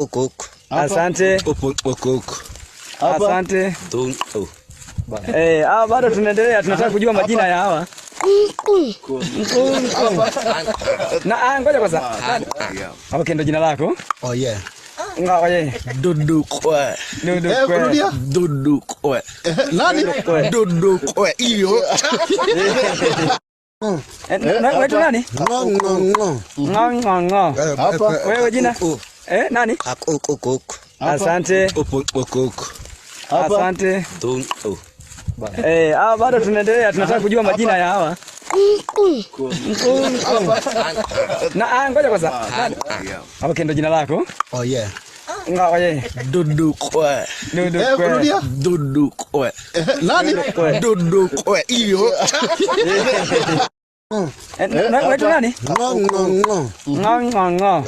Ukuk. Asante. Ukuk. Asante. Tungu. Bado tunaendelea, tunataka kujua majina ya hawa. Na ngoja kwanza. Okay, ndo jina lako? Oh yeah. Ngoja. Dudukwe. Dudukwe. Dudukwe. Nani? Dudukwe. Iyo. Wewe nani? Ngo. Ngo. Wewe jina? Nani? Ukuk. Asante. Ukuk. Asante. Tungu. Bado tunaendelea, tunataka kujua majina ya hawa. Na ngoja kwanza. Okay, ndo jina lako? Oh yeah. Ngoja. Dudukwe. Dudukwe. Dudukwe. Nani? Dudukwe. Iyo. Wewe nani? Ngo. Ngo.